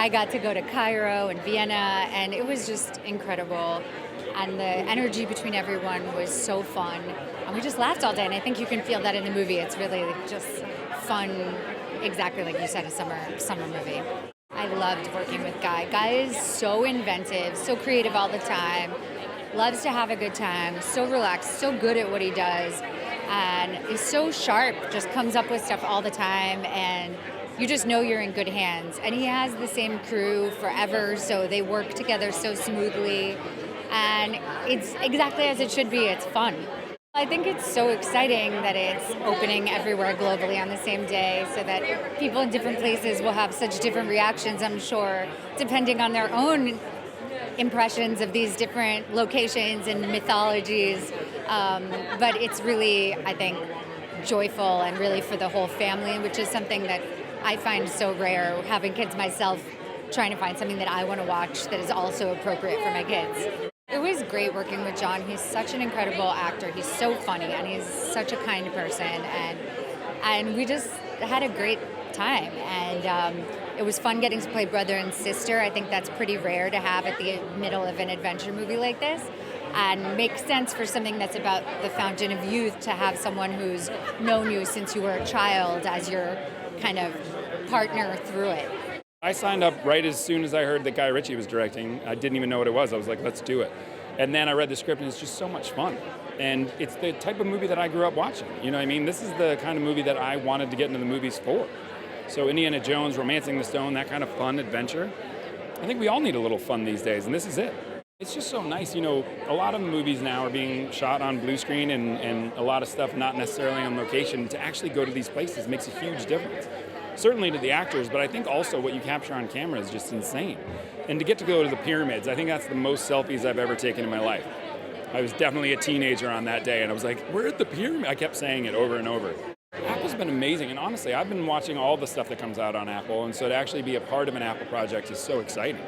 I got to go to Cairo and Vienna, and it was just incredible. And the energy between everyone was so fun. And we just laughed all day, and I think you can feel that in the movie. It's really just fun, exactly like you said, a summer movie. I loved working with Guy. Guy is so inventive, so creative all the time, loves to have a good time, so relaxed, so good at what he does, and is so sharp, just comes up with stuff all the time, and you just know you're in good hands. And he has the same crew forever, so they work together so smoothly, and it's exactly as it should be. It's fun. I think it's so exciting that it's opening everywhere globally on the same day, so that people in different places will have such different reactions, I'm sure, depending on their own impressions of these different locations and mythologies. But it's really, I think, joyful and really for the whole family, which is something that I find so rare, having kids myself, trying to find something that I want to watch that is also appropriate for my kids. It was great working with John. He's such an incredible actor. He's so funny, and he's such a kind person, and we just had a great time. And it was fun getting to play brother and sister. I think that's pretty rare to have at the middle of an adventure movie like this, and makes sense for something that's about the fountain of youth to have someone who's known you since you were a child as your kind of partner through it. I signed up right as soon as I heard that Guy Ritchie was directing. I didn't even know what it was. I was like, let's do it. And then I read the script, and it's just so much fun. And it's the type of movie that I grew up watching. You know what I mean? This is the kind of movie that I wanted to get into the movies for. So Indiana Jones, Romancing the Stone, that kind of fun adventure. I think we all need a little fun these days, and this is it. It's just so nice. You know, a lot of the movies now are being shot on blue screen and a lot of stuff not necessarily on location. To actually go to these places makes a huge difference. Certainly to the actors, but I think also what you capture on camera is just insane. And to get to go to the pyramids, I think that's the most selfies I've ever taken in my life. I was definitely a teenager on that day, and I was like, we're at the pyramid. I kept saying it over and over. Apple's been amazing, and honestly, I've been watching all the stuff that comes out on Apple, and so to actually be a part of an Apple project is so exciting.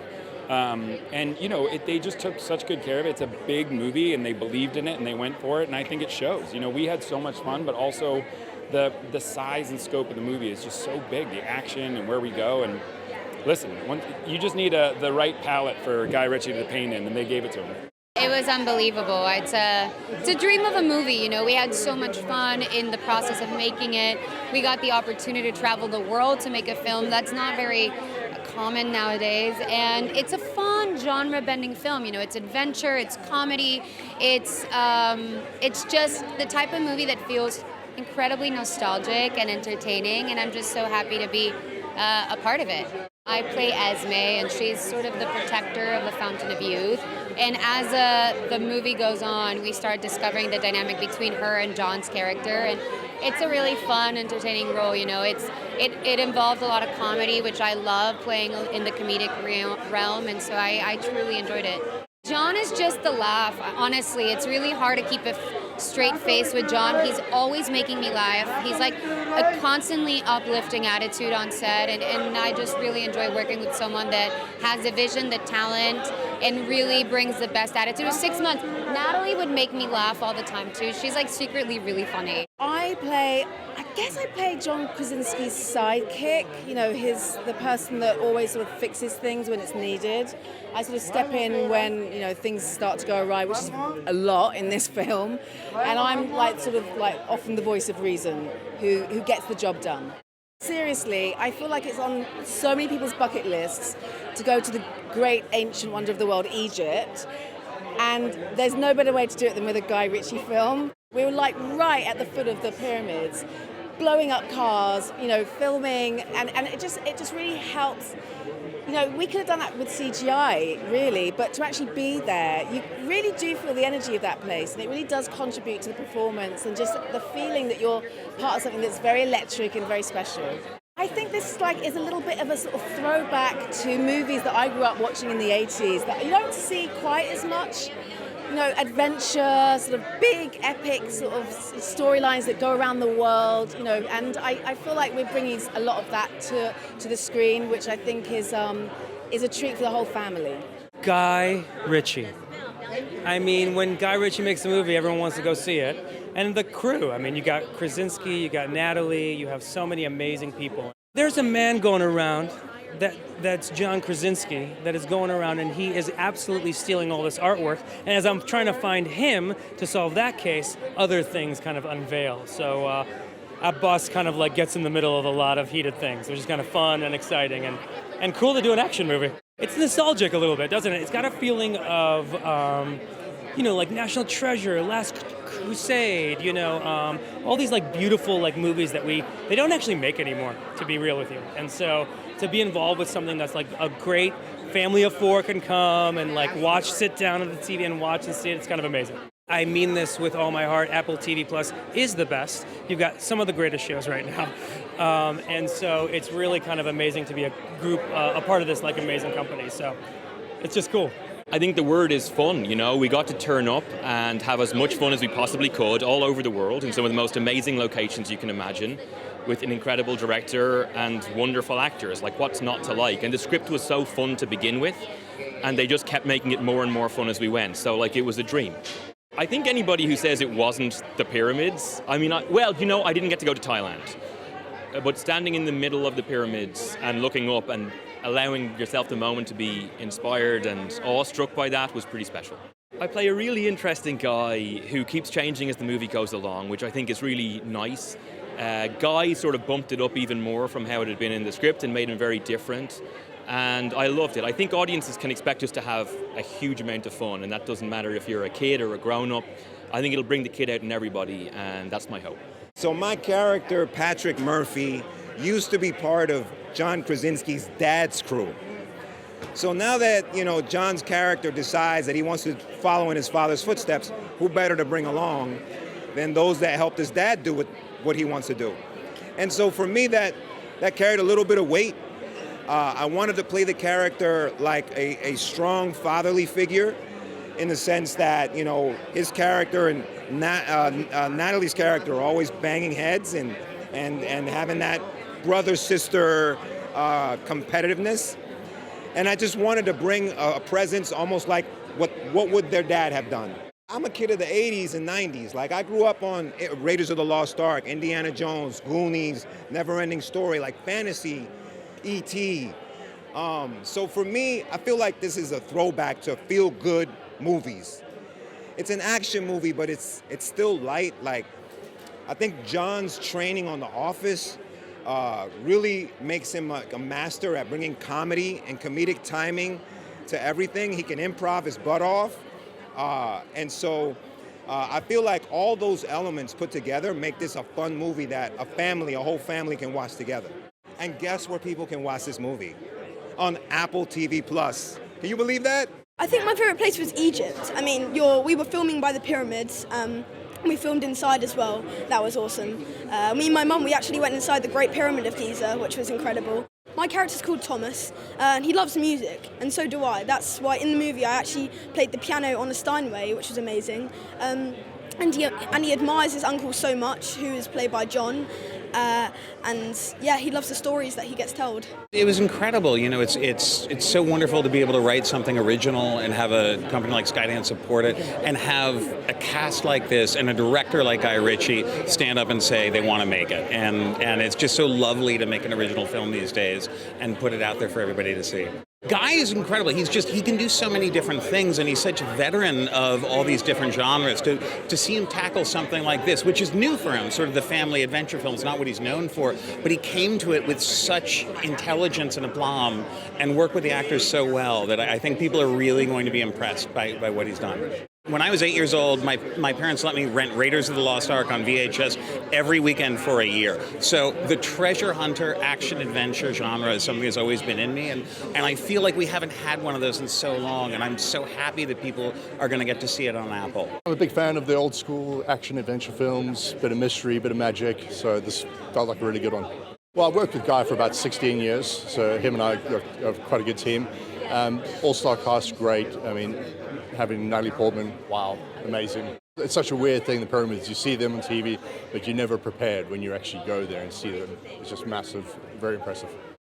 And, you know, they just took such good care of it. It's a big movie, and they believed in it, and they went for it, and I think it shows. You know, we had so much fun, but also the size and scope of the movie is just so big, the action and where we go. And listen, you just need the right palette for Guy Ritchie to paint in, and they gave it to him. It was unbelievable. It's a dream of a movie, you know. We had so much fun in the process of making it. We got the opportunity to travel the world to make a film. That's not very common nowadays, and it's a fun genre-bending film. You know, it's adventure, it's comedy, it's just the type of movie that feels incredibly nostalgic and entertaining, and I'm just so happy to be a part of it. I play Esme, and she's sort of the protector of the Fountain of Youth. And as the movie goes on, we start discovering the dynamic between her and John's character, and it's a really fun, entertaining role. You know, it involves a lot of comedy, which I love playing in the comedic realm, and so I truly enjoyed it. John is just the laugh. Honestly, it's really hard to keep a straight face with John. He's always making me laugh. He's like a constantly uplifting attitude on set, and I just really enjoy working with someone that has the vision, the talent, and really brings the best attitude. It was 6 months. Natalie would make me laugh all the time too. She's like secretly really funny. I guess I play John Krasinski's sidekick, you know, the person that always sort of fixes things when it's needed. I sort of step in when, you know, things start to go awry, which is a lot in this film. And I'm like sort of like often the voice of reason who gets the job done. Seriously, I feel like it's on so many people's bucket lists to go to the great ancient wonder of the world, Egypt. And there's no better way to do it than with a Guy Ritchie film. We were like right at the foot of the pyramids, blowing up cars, you know, filming, and it just really helps. You know, we could have done that with CGI, really, but to actually be there, you really do feel the energy of that place, and it really does contribute to the performance and just the feeling that you're part of something that's very electric and very special. I think this is a little bit of a sort of throwback to movies that I grew up watching in the 80s that you don't see quite as much. You know, adventure, sort of big, epic sort of storylines that go around the world, you know, and I feel like we're bringing a lot of that to the screen, which I think is a treat for the whole family. Guy Ritchie. I mean, when Guy Ritchie makes a movie, everyone wants to go see it. And the crew, I mean, you got Krasinski, you got Natalie, you have so many amazing people. There's a man going around that's John Krasinski that is going around, and he is absolutely stealing all this artwork. And as I'm trying to find him to solve that case, other things kind of unveil. So that boss kind of like gets in the middle of a lot of heated things, which is kind of fun and exciting and cool to do an action movie. It's nostalgic a little bit, doesn't it? It's got a feeling of, like National Treasure, Last Crusade, all these like beautiful like movies that they don't actually make anymore, to be real with you. And so to be involved with something that's like a great family of four can come and like sit down at the TV and watch and see it, it's kind of amazing. I mean this with all my heart. Apple TV Plus is the best. You've got some of the greatest shows right now. And so it's really kind of amazing to be a part of this like amazing company. So it's just cool. I think the word is fun, We got to turn up and have as much fun as we possibly could all over the world in some of the most amazing locations you can imagine, with an incredible director and wonderful actors. Like, what's not to like? And the script was so fun to begin with, and they just kept making it more and more fun as we went. So, it was a dream. I think anybody who says it wasn't the pyramids, I didn't get to go to Thailand. But standing in the middle of the pyramids and looking up and allowing yourself the moment to be inspired and awestruck by that was pretty special. I play a really interesting guy who keeps changing as the movie goes along, which I think is really nice. Guy sort of bumped it up even more from how it had been in the script and made him very different. And I loved it. I think audiences can expect us to have a huge amount of fun, and that doesn't matter if you're a kid or a grown-up. I think it'll bring the kid out in everybody, and that's my hope. So my character, Patrick Murphy, used to be part of John Krasinski's dad's crew. So now that, John's character decides that he wants to follow in his father's footsteps, who better to bring along than those that helped his dad do what he wants to do? And so for me, that carried a little bit of weight. I wanted to play the character like a strong fatherly figure, in the sense that, his character and Natalie's character are always banging heads and having that brother-sister competitiveness. And I just wanted to bring a presence almost like what would their dad have done. I'm a kid of the 80s and 90s. Like, I grew up on Raiders of the Lost Ark, Indiana Jones, Goonies, Never-Ending Story, like fantasy, E.T. So for me, I feel like this is a throwback to feel-good movies. It's an action movie, but it's still light. Like, I think John's training on The Office really makes him a master at bringing comedy and comedic timing to everything. He can improv his butt off. And so I feel like all those elements put together make this a fun movie that a whole family can watch together. And guess where people can watch this movie? On Apple TV Plus. Can you believe that? I think my favourite place was Egypt. I mean, we were filming by the pyramids. We filmed inside as well. That was awesome. Me and my mum, we actually went inside the Great Pyramid of Giza, which was incredible. My character's called Thomas, and he loves music, and so do I. That's why in the movie I actually played the piano on a Steinway, which was amazing. And he admires his uncle so much, who is played by John. He loves the stories that he gets told. It was incredible. It's so wonderful to be able to write something original and have a company like Skydance support it, and have a cast like this and a director like Guy Ritchie stand up and say they want to make it. And it's just so lovely to make an original film these days and put it out there for everybody to see. Guy is incredible. He can do so many different things, and he's such a veteran of all these different genres. To see him tackle something like this, which is new for him, sort of the family adventure film, is not what he's known for, but he came to it with such intelligence and aplomb and worked with the actors so well that I think people are really going to be impressed by what he's done. When I was 8 years old, my parents let me rent Raiders of the Lost Ark on VHS every weekend for a year. So the treasure hunter action-adventure genre is something that's always been in me, and I feel like we haven't had one of those in so long, and I'm so happy that people are going to get to see it on Apple. I'm a big fan of the old-school action-adventure films, bit of mystery, bit of magic, so this felt like a really good one. Well, I've worked with Guy for about 16 years, so him and I are quite a good team. All-star cast, great. I mean, having Natalie Portman, wow, amazing. It's such a weird thing, the pyramids. You see them on TV, but you're never prepared when you actually go there and see them. It's just massive, very impressive.